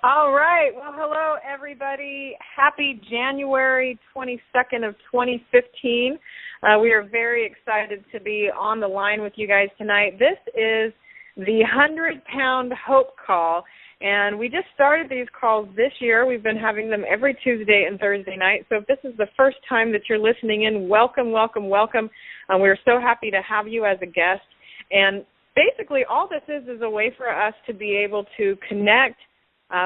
All right. Well, hello, everybody. Happy January 22nd of 2015. We are very excited to be on the line with you guys tonight. This is the 100-pound Hope Call, and we just started these calls this year. We've been having them every Tuesday and Thursday night. So if this is the first time that you're listening in, welcome, welcome, welcome. We're so happy to have you as a guest. And basically all this is a way for us to be able to connect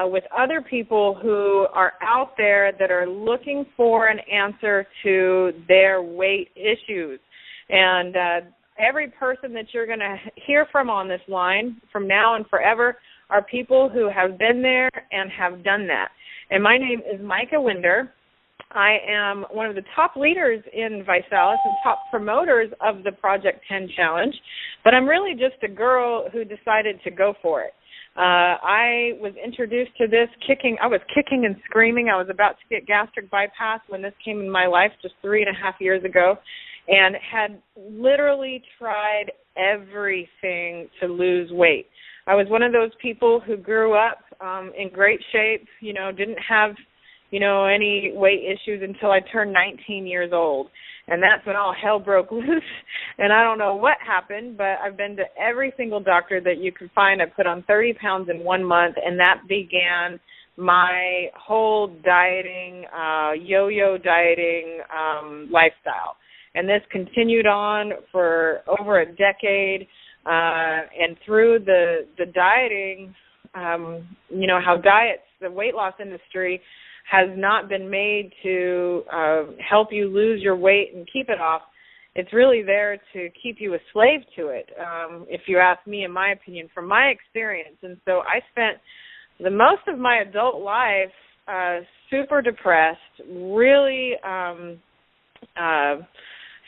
with other people who are out there that are looking for an answer to their weight issues. And every person that you're going to hear from on this line from now and forever are people who have been there and have done that. And my name is Micah Winder. I am one of the top leaders in ViSalus and top promoters of the Project 10 Challenge, but I'm really just a girl who decided to go for it. I was introduced to this I was kicking and screaming. I was about to get gastric bypass when this came in my life just 3.5 years ago, and had literally tried everything to lose weight. I was one of those people who grew up in great shape, didn't have, any weight issues until I turned 19 years old. And that's when all hell broke loose. And I don't know what happened, but I've been to every single doctor that you could find. I put on 30 pounds in 1 month, and that began my whole dieting, yo-yo dieting lifestyle. And this continued on for over a decade. And through the dieting, how diets, the weight loss industry, has not been made to help you lose your weight and keep it off. It's really there to keep you a slave to it, if you ask me, in my opinion, from my experience. And so I spent the most of my adult life super depressed, really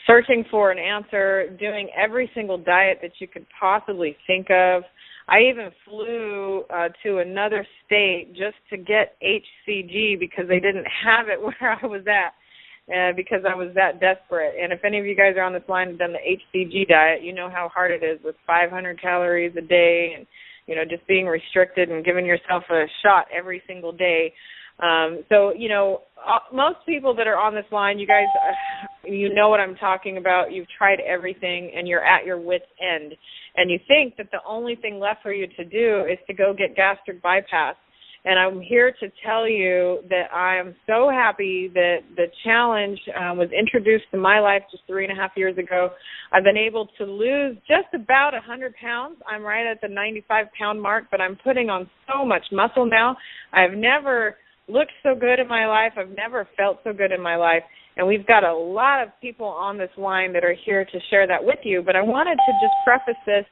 searching for an answer, doing every single diet that you could possibly think of. I even flew to another state just to get HCG because they didn't have it where I was at because I was that desperate. And if any of you guys are on this line and done the HCG diet, you know how hard it is with 500 calories a day and, just being restricted and giving yourself a shot every single day. Most people that are on this line, you guys, you know what I'm talking about. You've tried everything and you're at your wit's end. And you think that the only thing left for you to do is to go get gastric bypass. And I'm here to tell you that I am so happy that the challenge was introduced to my life just 3.5 years ago. I've been able to lose just about 100 pounds. I'm right at the 95-pound mark, but I'm putting on so much muscle now. I've never looked so good in my life. I've never felt so good in my life. And we've got a lot of people on this line that are here to share that with you. But I wanted to just preface this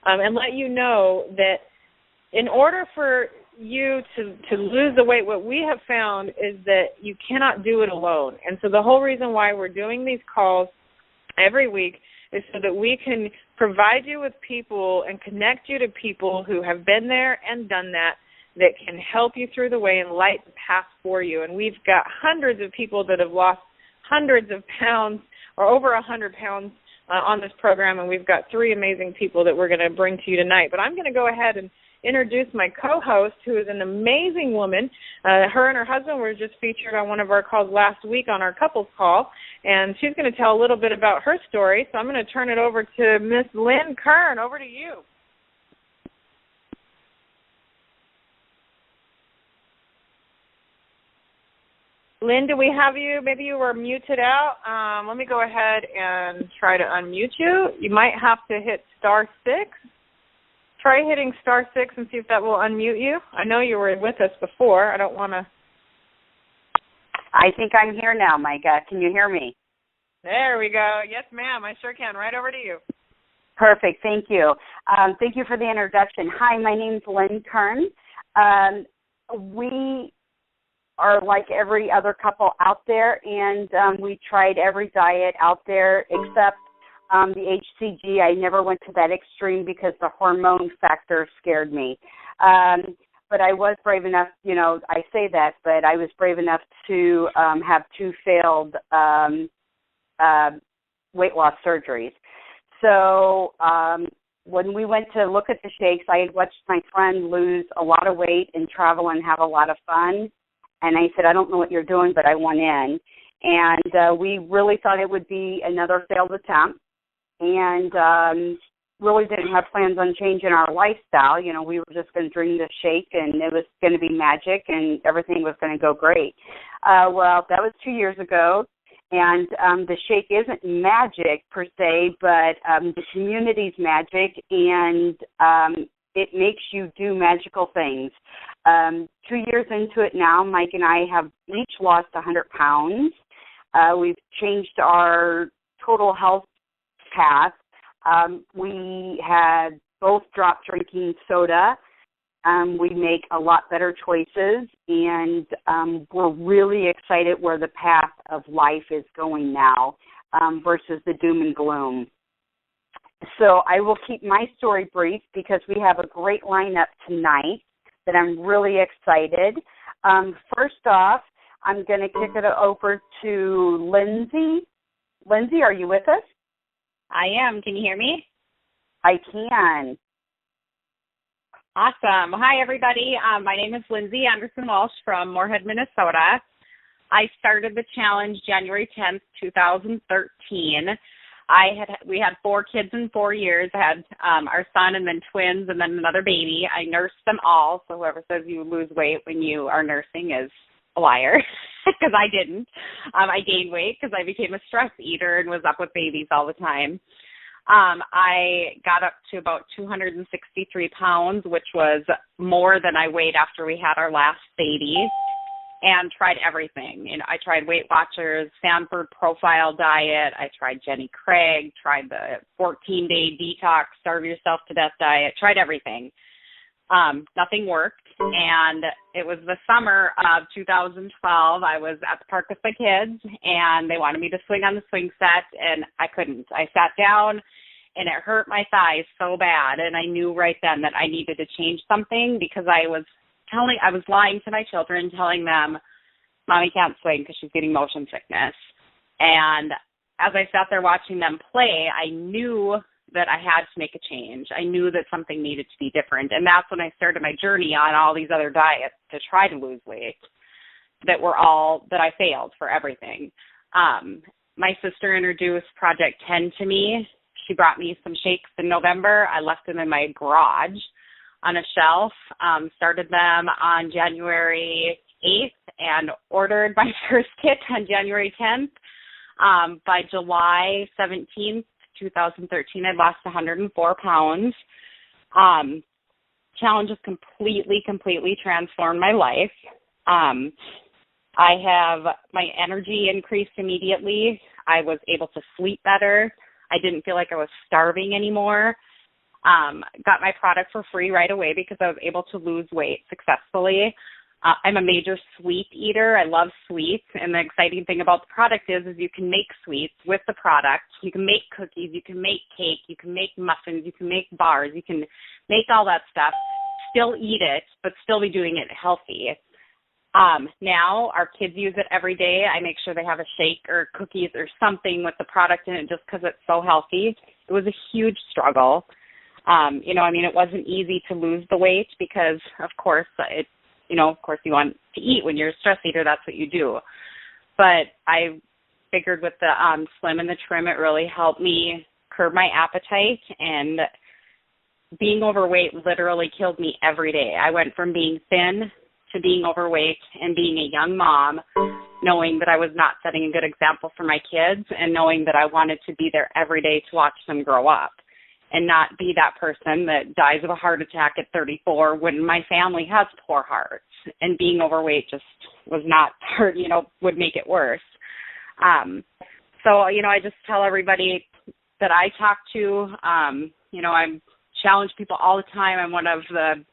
and let you know that in order for you to lose the weight, what we have found is that you cannot do it alone. And so the whole reason why we're doing these calls every week is so that we can provide you with people and connect you to people who have been there and done that can help you through the way and light the path for you. And we've got hundreds of people that have lost hundreds of pounds or over 100 pounds on this program, and we've got 3 amazing people that we're going to bring to you tonight. But I'm going to go ahead and introduce my co-host, who is an amazing woman. Her and her husband were just featured on one of our calls last week on our couples call, and she's going to tell a little bit about her story. So I'm going to turn it over to Miss Lynn Kern. Over to you. Lynn, do we have you? Maybe you were muted out. Let me go ahead and try to unmute you. You might have to hit *6. Try hitting *6 and see if that will unmute you. I know you were with us before. I don't want to. I think I'm here now, Micah. Can you hear me? There we go. Yes, ma'am. I sure can. Right over to you. Perfect. Thank you. Thank you for the introduction. Hi, my name's Lynn Kern. We are like every other couple out there, and we tried every diet out there except the HCG. I never went to that extreme because the hormone factor scared me. But I was brave enough, I say that, but I was brave enough to have 2 failed weight loss surgeries. So when we went to look at the shakes, I had watched my friend lose a lot of weight and travel and have a lot of fun. And I said, I don't know what you're doing, but I went in. And we really thought it would be another failed attempt. And really didn't have plans on changing our lifestyle. You know, we were just going to drink the shake, and it was going to be magic, and everything was going to go great. Well, that was 2 years ago, and the shake isn't magic per se, but the community's magic, and it makes you do magical things. 2 years into it now, Mike and I have each lost 100 pounds. We've changed our total health path. We had both dropped drinking soda. We make a lot better choices, and we're really excited where the path of life is going now versus the doom and gloom. So I will keep my story brief because we have a great lineup tonight that I'm really excited. First off, I'm going to kick it over to Lindsay. Lindsay, are you with us? I am. Can you hear me? I can. Awesome. Well, hi, everybody. My name is Lindsay Anderson Walsh from Moorhead, Minnesota. I started the challenge January 10th, 2013. We had 4 kids in 4 years. I had our son and then twins and then another baby. I nursed them all, so whoever says you lose weight when you are nursing is a liar, because I didn't. I gained weight because I became a stress eater and was up with babies all the time. I got up to about 263 pounds, which was more than I weighed after we had our last baby, and tried everything. You know, I tried Weight Watchers, Sanford Profile Diet. I tried Jenny Craig, tried the 14-day detox, starve yourself to death diet, tried everything. Nothing worked, and it was the summer of 2012. I was at the park with my kids, and they wanted me to swing on the swing set, and I couldn't. I sat down, and it hurt my thighs so bad, and I knew right then that I needed to change something because I was lying to my children, telling them, Mommy can't swing because she's getting motion sickness. And as I sat there watching them play, I knew that I had to make a change. I knew that something needed to be different. And that's when I started my journey on all these other diets to try to lose weight that I failed for everything. My sister introduced Project 10 to me. She brought me some shakes in November. I left them in my garage on a shelf, started them on January 8th and ordered my first kit on January 10th. By July 17th, 2013, I lost 104 pounds. Challenge has completely transformed my life. My energy increased immediately. I was able to sleep better. I didn't feel like I was starving anymore. Got my product for free right away because I was able to lose weight successfully. I'm a major sweet eater. I love sweets, and the exciting thing about the product is you can make sweets with the product. You can make cookies, you can make cake, you can make muffins, you can make bars, you can make all that stuff, still eat it, but still be doing it healthy. Now our kids use it every day. I make sure they have a shake or cookies or something with the product in it just because it's so healthy. It was a huge struggle. It wasn't easy to lose the weight because, of course, you want to eat when you're a stress eater. That's what you do. But I figured with the Slim and the Trim, it really helped me curb my appetite, and being overweight literally killed me every day. I went from being thin to being overweight and being a young mom, knowing that I was not setting a good example for my kids and knowing that I wanted to be there every day to watch them grow up and not be that person that dies of a heart attack at 34 when my family has poor hearts. And being overweight just was not, would make it worse. I just tell everybody that I talk to, I challenge people all the time. I'm one of the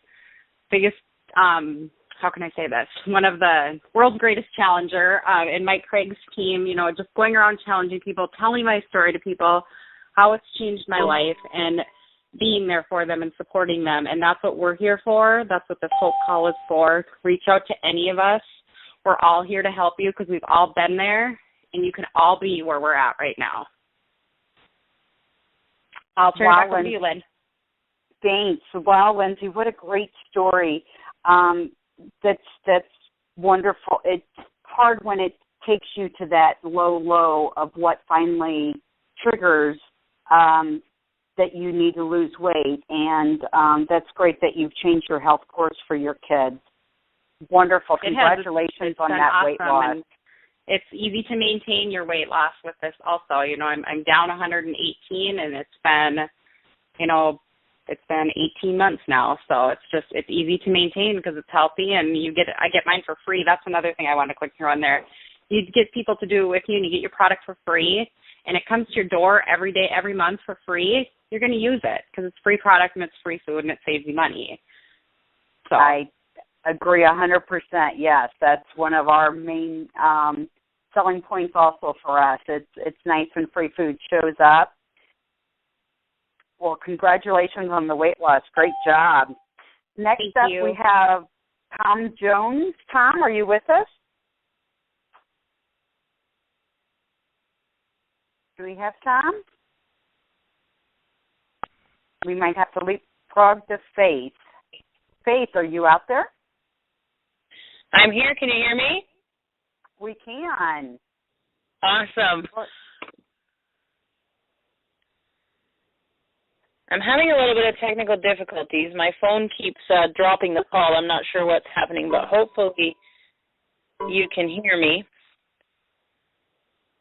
biggest, how can I say this? One of the world's greatest challenger in Mike Craig's team, just going around challenging people, telling my story to people, how it's changed my life, and being there for them and supporting them. And that's what we're here for. That's what this Hope Call is for. Reach out to any of us. We're all here to help you because we've all been there, and you can all be where we're at right now. I'll turn it back over to you, Lynn. Thanks. Well, Lindsay, what a great story. That's wonderful. It's hard when it takes you to that low of what finally triggers that you need to lose weight, and that's great that you've changed your health course for your kids. Wonderful. Congratulations on that awesome. Weight loss. And it's easy to maintain your weight loss with this also. You know, I'm down 118, and it's been 18 months now, so it's easy to maintain because it's healthy, and I get mine for free. That's another thing I want to click through on there. You get people to do it with you, and you get your product for free, and it comes to your door every day, every month for free. You're going to use it because it's free product and it's free food and it saves you money. So I agree 100%. Yes, that's one of our main selling points also for us. It's nice when free food shows up. Well, congratulations on the weight loss. Great job. Next up, we have Tom Jones. Tom, are you with us? Do we have Tom? We might have to leapfrog to Faith. Faith, are you out there? I'm here. Can you hear me? We can. Awesome. I'm having a little bit of technical difficulties. My phone keeps dropping the call. I'm not sure what's happening, but hopefully you can hear me.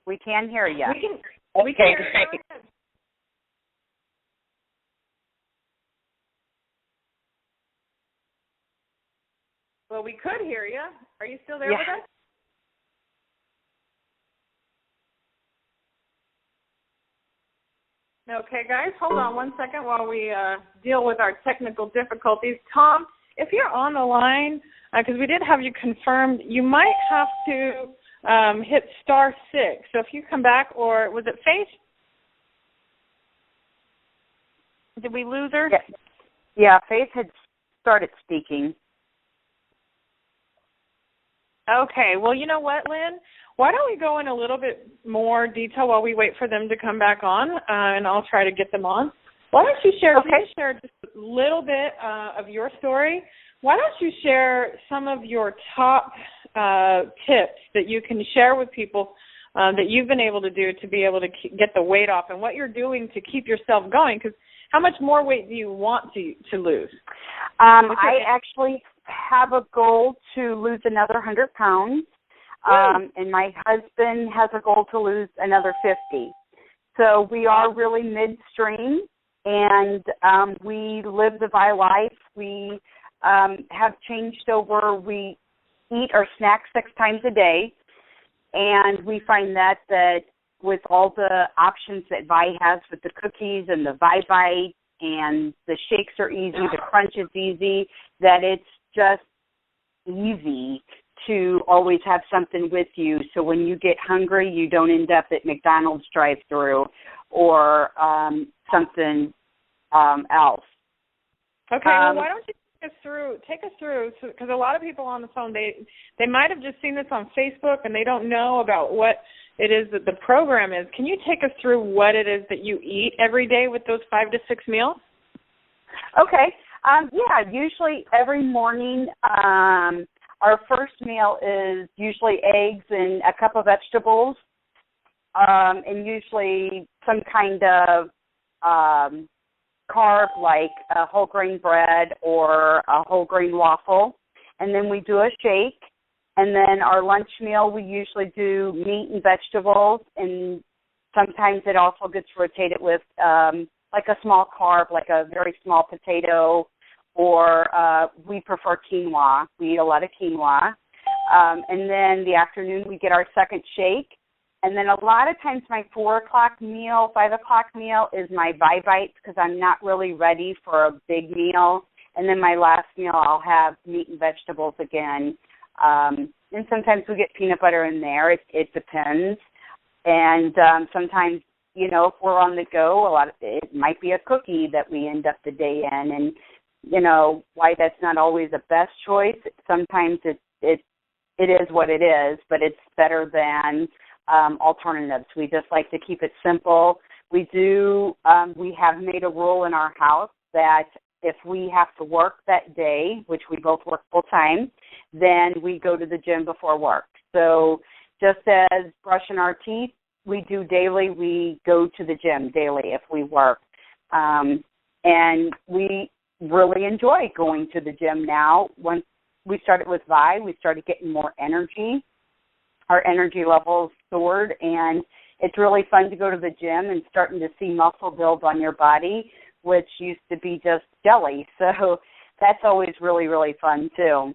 We can hear you. We can hear great. Well, we could hear you. Are you still there with us? Okay, guys, hold on one second while we deal with our technical difficulties. Tom, if you're on the line, because we did have you confirmed, you might have to hit *6. So if you come back, or was it Faith? Did we lose her? Yeah, Faith had started speaking. Okay, well, you know what, Lynn? Why don't we go in a little bit more detail while we wait for them to come back on, and I'll try to get them on. Why don't you share, share just a little bit of your story? Why don't you share some of your top tips that you can share with people that you've been able to do to be able to get the weight off, and what you're doing to keep yourself going? Because how much more weight do you want to lose? I actually have a goal to lose another 100 pounds, and my husband has a goal to lose another 50. So we are really midstream, and we live the VI life. We have changed over. We eat or snack 6 times a day, and we find that with all the options that Vi has with the cookies and the Vi Bite, and the shakes are easy, the crunch is easy, that it's just easy to always have something with you. So when you get hungry, you don't end up at McDonald's drive-thru or something else. Okay, well, why don't you take us through, because a lot of people on the phone, they might have just seen this on Facebook and they don't know about what it is that the program is. Can you take us through what it is that you eat every day with those 5 to 6 meals? Okay. Usually every morning our first meal is usually eggs and a cup of vegetables, and usually some kind of carb like a whole grain bread or a whole grain waffle. And then we do a shake. And then our lunch meal, we usually do meat and vegetables, and sometimes it also gets rotated with like a small carb, like a very small potato, or we prefer quinoa. We eat a lot of quinoa. And then the afternoon, we get our second shake. And then a lot of times my 4 o'clock meal, 5 o'clock meal is my Vi Bites, because I'm not really ready for a big meal. And then my last meal, I'll have meat and vegetables again. And sometimes we get peanut butter in there. It depends. And sometimes, if we're on the go, it might be a cookie that we end up the day in. And, why that's not always the best choice. Sometimes it is what it is, but it's better than alternatives. We just like to keep it simple. We have made a rule in our house that if we have to work that day, which we both work full time, then we go to the gym before work. So just as brushing our teeth we do daily, we go to the gym daily if we work. And we really enjoy going to the gym now. Once we started with Vi, we started getting more energy. Our energy levels soared, and it's really fun to go to the gym and starting to see muscle build on your body, which used to be just jelly. So that's always really, really fun, too.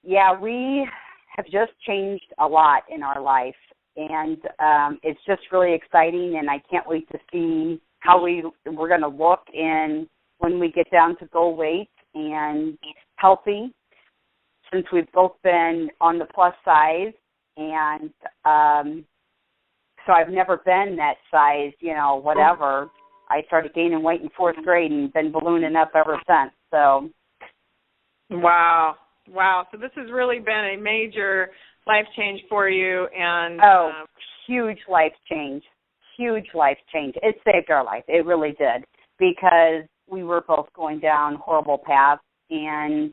We have just changed a lot in our life, and it's just really exciting, and I can't wait to see how we're going to look when we get down to goal weight and healthy, since we've both been on the plus size, and so I've never been that size, whatever. I started gaining weight in 4th grade and been ballooning up ever since. So, wow. So this has really been a major life change for you, and huge life change. It saved our life. It really did, because we were both going down horrible paths, and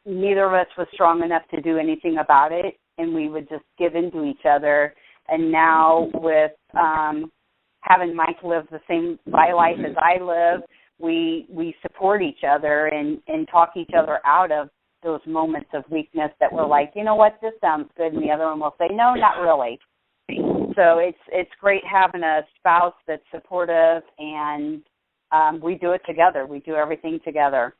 neither of us was strong enough to do anything about it, and we would just give in to each other. And now with having Mike live the same life as I live, we support each other and talk each other out of those moments of weakness that we're like, you know what, this sounds good, and the other one will say, no, not really. So it's great having a spouse that's supportive, and we do it together. We do everything together.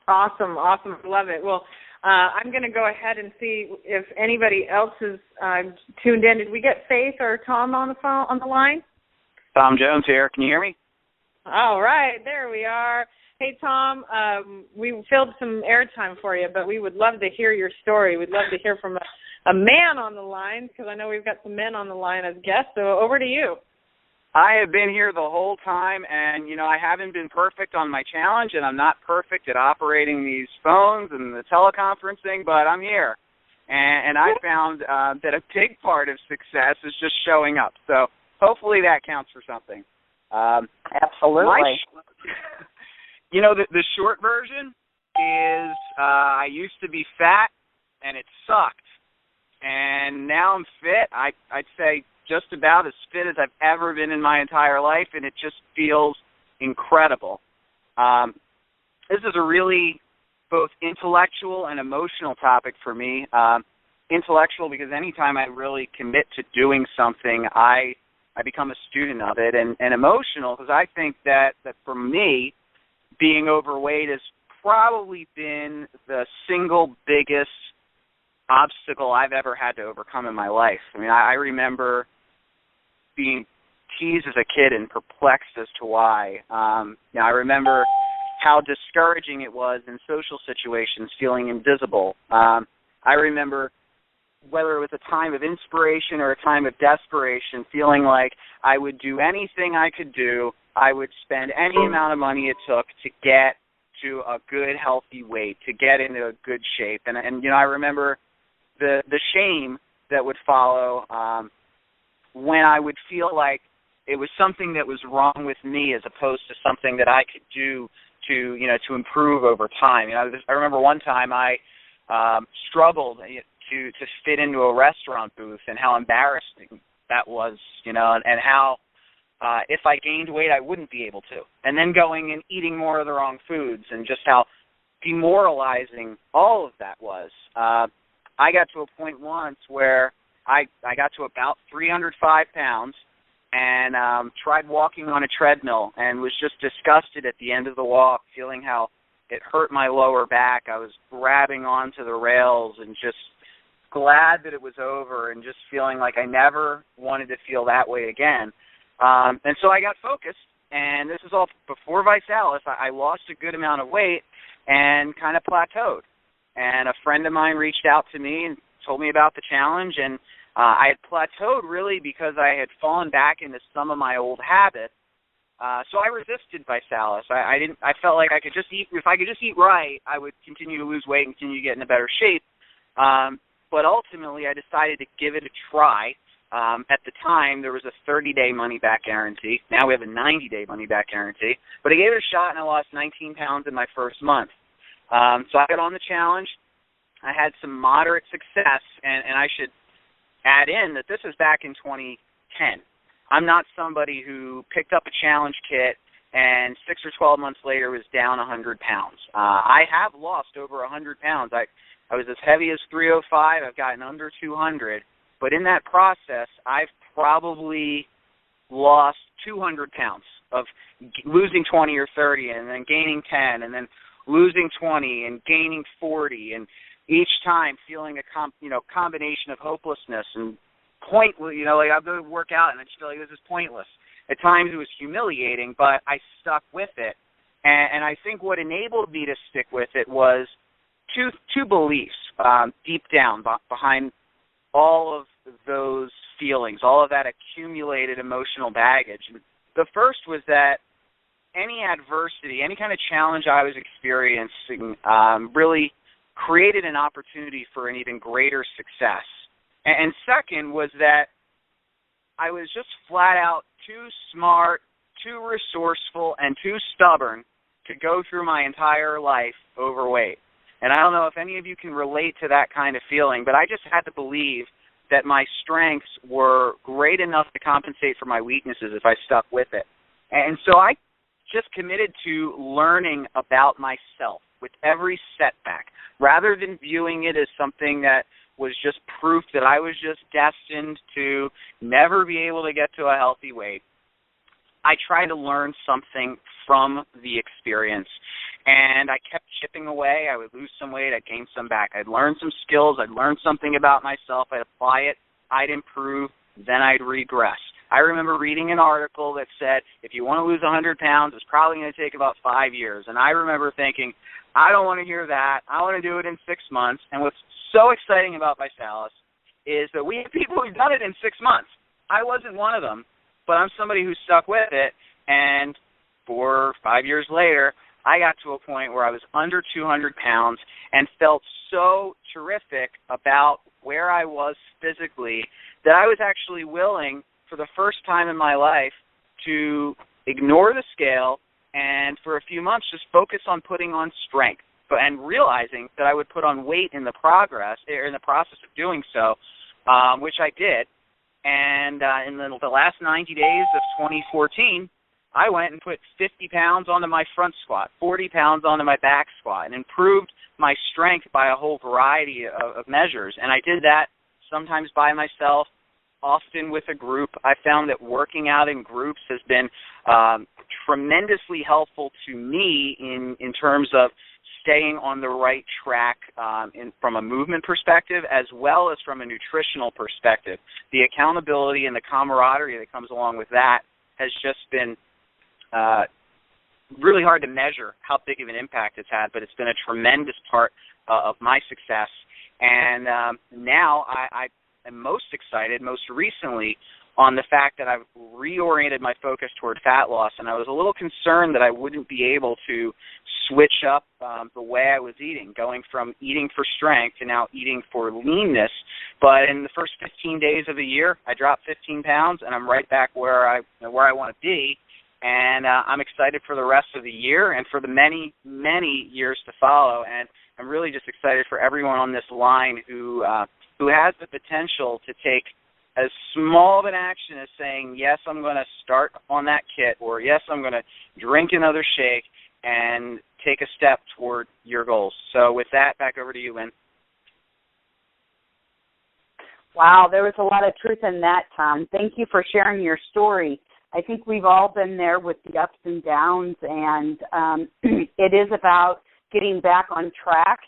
Awesome. Love it. Well, I'm going to go ahead and see if anybody else is tuned in. Did we get Faith or Tom on the line? Tom Jones here. Can you hear me? All right. There we are. Hey, Tom, we filled some airtime for you, but we would love to hear your story. We'd love to hear from a man on the line, because I know we've got some men on the line as guests, so over to you. I have been here the whole time, and, I haven't been perfect on my challenge, and I'm not perfect at operating these phones and the teleconferencing, but I'm here. And I found that a big part of success is just showing up. So hopefully that counts for something. Absolutely. The short version is I used to be fat, and it sucked. And now I'm fit. I'd say just about as fit as I've ever been in my entire life, and it just feels incredible. This is a really both intellectual and emotional topic for me. Intellectual because anytime I really commit to doing something, I become a student of it, and emotional because I think that for me, being overweight has probably been the single biggest obstacle I've ever had to overcome in my life. I mean, I remember being teased as a kid and perplexed as to why. I remember how discouraging it was in social situations, feeling invisible. I remember whether it was a time of inspiration or a time of desperation, feeling like I would do anything I could do. I would spend any amount of money it took to get to a good, healthy weight, to get into a good shape. And I remember the shame that would follow when I would feel like it was something that was wrong with me as opposed to something that I could do to improve over time. I remember one time I struggled to fit into a restaurant booth, and how embarrassing that was, and how if I gained weight I wouldn't be able to. And then going and eating more of the wrong foods, and just how demoralizing all of that was. I got to a point once where I got to about 305 pounds and tried walking on a treadmill and was just disgusted at the end of the walk, feeling how it hurt my lower back. I was grabbing onto the rails and just glad that it was over, and just feeling like I never wanted to feel that way again. And so I got focused, and this is all before ViSalus. I lost a good amount of weight and kind of plateaued. And a friend of mine reached out to me and told me about the challenge, and I had plateaued really because I had fallen back into some of my old habits. So I resisted ViSalus. I felt like I could just eat. If I could just eat right, I would continue to lose weight and continue to get in a better shape. But ultimately, I decided to give it a try, At the time, there was a 30-day money-back guarantee. Now we have a 90-day money-back guarantee. But I gave it a shot, and I lost 19 pounds in my first month. So I got on the challenge. I had some moderate success, and I should add in that this was back in 2010. I'm not somebody who picked up a challenge kit and 6 or 12 months later was down 100 pounds. I have lost over 100 pounds. I was as heavy as 305. I've gotten under 200. But in that process, I've probably lost 200 pounds of losing 20 or 30 and then gaining 10 and then losing 20 and gaining 40, and each time feeling a combination of hopelessness and like I'll go work out and I just feel like this is pointless. At times it was humiliating, but I stuck with it. And I think what enabled me to stick with it was two beliefs deep down behind all of those feelings, all of that accumulated emotional baggage. The first was that any adversity, any kind of challenge I was experiencing really created an opportunity for an even greater success. And second was that I was just flat out too smart, too resourceful, and too stubborn to go through my entire life overweight. And I don't know if any of you can relate to that kind of feeling, but I just had to believe that my strengths were great enough to compensate for my weaknesses if I stuck with it. And so I just committed to learning about myself with every setback, rather than viewing it as something that was just proof that I was just destined to never be able to get to a healthy weight. I tried to learn something from the experience, and I kept chipping away. I would lose some weight, I'd gain some back. I'd learn some skills, I'd learn something about myself, I'd apply it, I'd improve, then I'd regress. I remember reading an article that said if you want to lose 100 pounds, it's probably going to take about 5 years. And I remember thinking, I don't want to hear that. I want to do it in 6 months. And what's so exciting about ViSalus is that we have people who've done it in 6 months. I wasn't one of them, but I'm somebody who stuck with it. And 4 or 5 years later, I got to a point where I was under 200 pounds and felt so terrific about where I was physically that I was actually willing, for the first time in my life, to ignore the scale and for a few months just focus on putting on strength, and realizing that I would put on weight in the process of doing so, which I did. And in the last 90 days of 2014, I went and put 50 pounds onto my front squat, 40 pounds onto my back squat, and improved my strength by a whole variety of measures. And I did that sometimes by myself, often with a group. I found that working out in groups has been tremendously helpful to me in terms of staying on the right track from a movement perspective as well as from a nutritional perspective. The accountability and the camaraderie that comes along with that has just been really hard to measure how big of an impact it's had, but it's been a tremendous part of my success. And now I am most excited, most recently, on the fact that I've reoriented my focus toward fat loss, and I was a little concerned that I wouldn't be able to switch up the way I was eating, going from eating for strength to now eating for leanness. But in the first 15 days of the year, I dropped 15 pounds, and I'm right back where I want to be. And I'm excited for the rest of the year and for the many, many years to follow. And I'm really just excited for everyone on this line who has the potential to take as small of an action as saying, yes, I'm going to start on that kit, or yes, I'm going to drink another shake and take a step toward your goals. So with that, back over to you, Lynn. Wow, there was a lot of truth in that, Tom. Thank you for sharing your story. I think we've all been there with the ups and downs, and it is about getting back on track.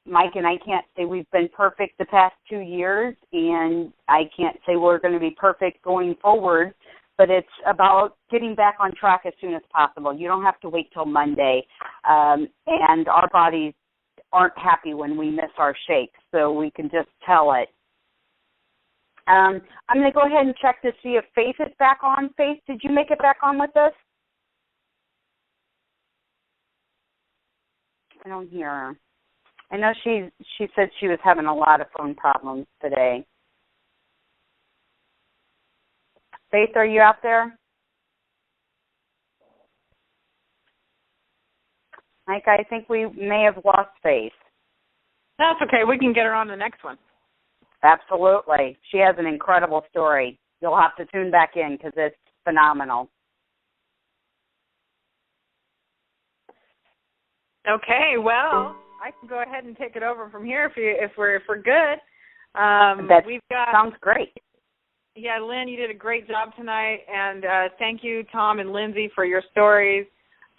Mike and I can't say we've been perfect the past 2 years, and I can't say we're going to be perfect going forward, but it's about getting back on track as soon as possible. You don't have to wait till Monday, and our bodies aren't happy when we miss our shakes, so we can just tell it. I'm going to go ahead and check to see if Faith is back on. Faith, did you make it back on with us? I don't hear her. I know she said she was having a lot of phone problems today. Faith, are you out there? Mike, I think we may have lost Faith. That's okay. We can get her on the next one. Absolutely. She has an incredible story. You'll have to tune back in because it's phenomenal. Okay, well, I can go ahead and take it over from here if we're good. Sounds great. Yeah, Lynn, you did a great job tonight, and thank you, Tom and Lindsay, for your stories.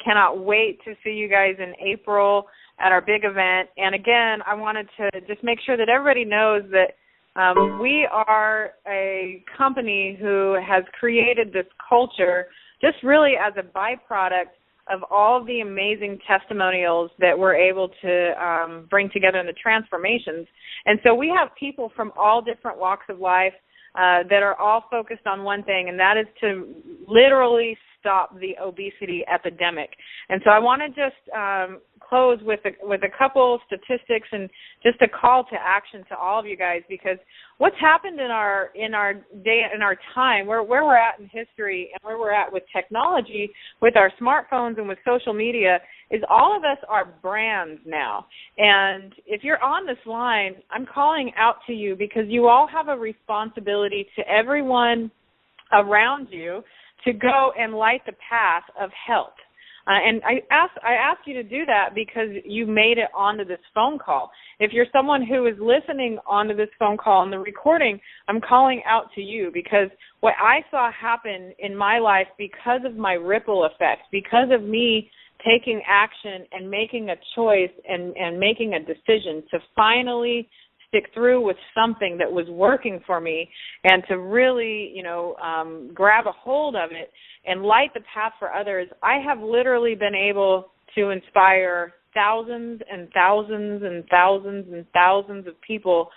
Cannot wait to see you guys in April at our big event. And again, I wanted to just make sure that everybody knows that we are a company who has created this culture just really as a byproduct of all the amazing testimonials that we're able to bring together in the transformations. And so we have people from all different walks of life that are all focused on one thing, and that is to literally stop the obesity epidemic. And so I want to just close with a couple statistics and just a call to action to all of you guys, because what's happened in our time, where we're at in history and where we're at with technology, with our smartphones and with social media, is all of us are brands now. And if you're on this line, I'm calling out to you because you all have a responsibility to everyone around you to go and light the path of health. And I ask you to do that because you made it onto this phone call. If you're someone who is listening onto this phone call and the recording, I'm calling out to you because what I saw happen in my life because of my ripple effect, because of me taking action and making a choice and making a decision to finally stick through with something that was working for me and to really, grab a hold of it and light the path for others, I have literally been able to inspire thousands and thousands and thousands and thousands of people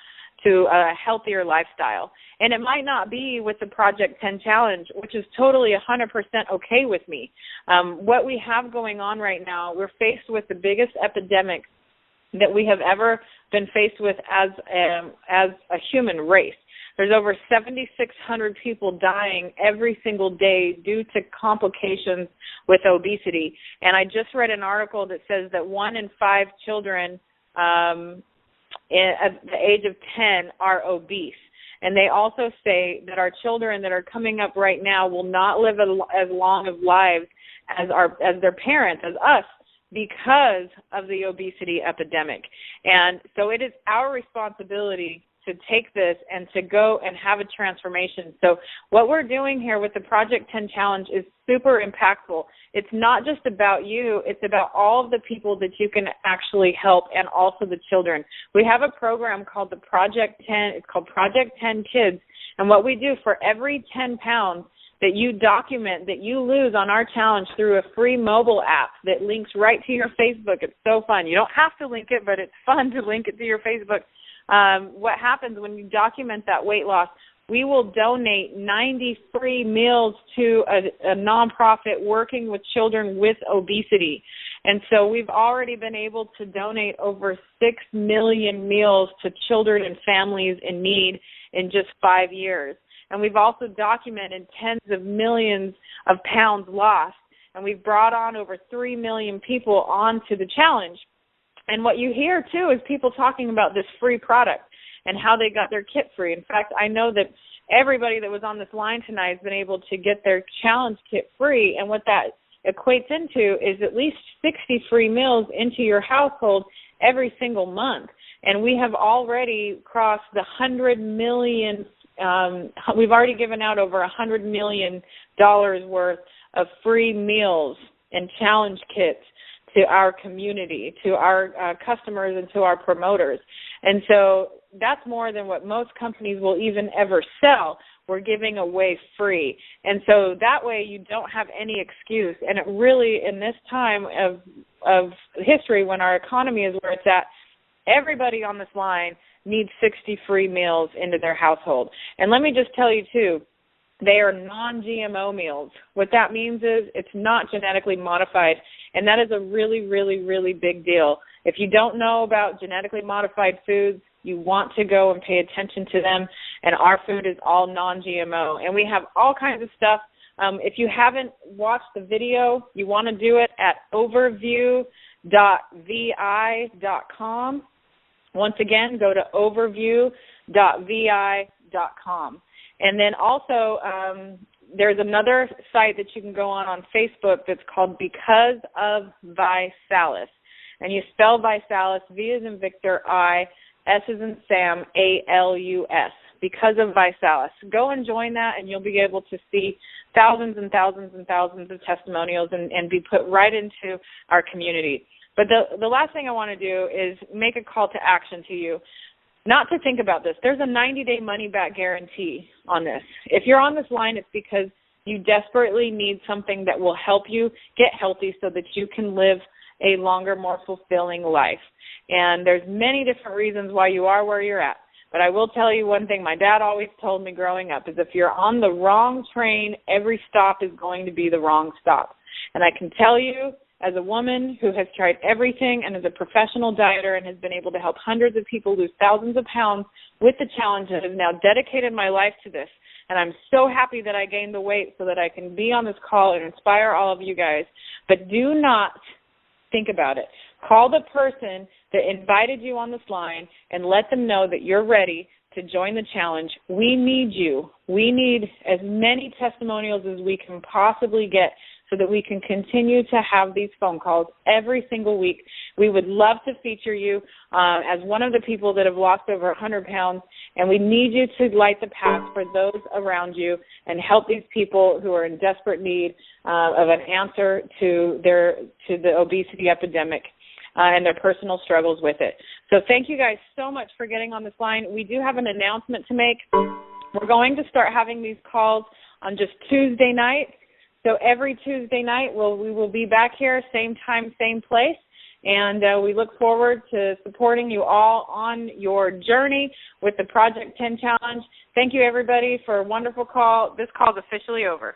to a healthier lifestyle. And it might not be with the Project 10 Challenge, which is totally 100% okay with me. What we have going on right now, we're faced with the biggest epidemic that we have ever been faced with as a human race. There's over 7,600 people dying every single day due to complications with obesity. And I just read an article that says that 1 in 5 children at the age of 10 are obese. And they also say that our children that are coming up right now will not live as long of lives as their parents, as us, because of the obesity epidemic. And so it is our responsibility to take this and to go and have a transformation. So what we're doing here with the Project 10 Challenge is super impactful. It's not just about you, it's about all of the people that you can actually help and also the children. We have a program called the Project 10, it's called Project 10 Kids, and what we do for every 10 pounds that you document that you lose on our challenge through a free mobile app that links right to your Facebook. It's so fun. You don't have to link it, but it's fun to link it to your Facebook. What happens when you document that weight loss, we will donate 90 free meals to a nonprofit working with children with obesity. And so we've already been able to donate over 6 million meals to children and families in need in just 5 years. And we've also documented tens of millions of pounds lost. And we've brought on over 3 million people onto the challenge. And what you hear, too, is people talking about this free product and how they got their kit free. In fact, I know that everybody that was on this line tonight has been able to get their challenge kit free. And what that equates into is at least 60 free meals into your household every single month. And we have already crossed the 100 million. We've already given out over $100 million worth of free meals and challenge kits to our community, to our customers, and to our promoters. And so that's more than what most companies will even ever sell. We're giving away free. And so that way you don't have any excuse. And it really, in this time of history when our economy is where it's at, everybody on this line needs 60 free meals into their household. And let me just tell you, too, they are non-GMO meals. What that means is it's not genetically modified, and that is a really, really, really big deal. If you don't know about genetically modified foods, You want to go and pay attention to them, and our food is all non-GMO. And we have all kinds of stuff. If you haven't watched the video, you want to do it at overview.vi.com. Once again, go to overview.vi.com. And then also there's another site that you can go on Facebook that's called Because of ViSalus. And you spell ViSalus, V as in Victor, I, S as in Sam, A-L-U-S. Because of ViSalus. Go and join that, and you'll be able to see thousands and thousands and thousands of testimonials and be put right into our community. But the last thing I want to do is make a call to action to you. Not to think about this. There's a 90-day money-back guarantee on this. If you're on this line, it's because you desperately need something that will help you get healthy so that you can live a longer, more fulfilling life. And there's many different reasons why you are where you're at. But I will tell you one thing my dad always told me growing up is if you're on the wrong train, every stop is going to be the wrong stop. And I can tell you, as a woman who has tried everything and as a professional dieter and has been able to help hundreds of people lose thousands of pounds with the challenge and has now dedicated my life to this. And I'm so happy that I gained the weight so that I can be on this call and inspire all of you guys. But do not think about it. Call the person that invited you on this line and let them know that you're ready to join the challenge. We need you. We need as many testimonials as we can possibly get so that we can continue to have these phone calls every single week. We would love to feature you as one of the people that have lost over 100 pounds, and we need you to light the path for those around you and help these people who are in desperate need of an answer to the obesity epidemic and their personal struggles with it. So thank you guys so much for getting on this line. We do have an announcement to make. We're going to start having these calls on just Tuesday night. So every Tuesday night we will be back here, same time, same place. And we look forward to supporting you all on your journey with the Project 10 Challenge. Thank you, everybody, for a wonderful call. This call is officially over.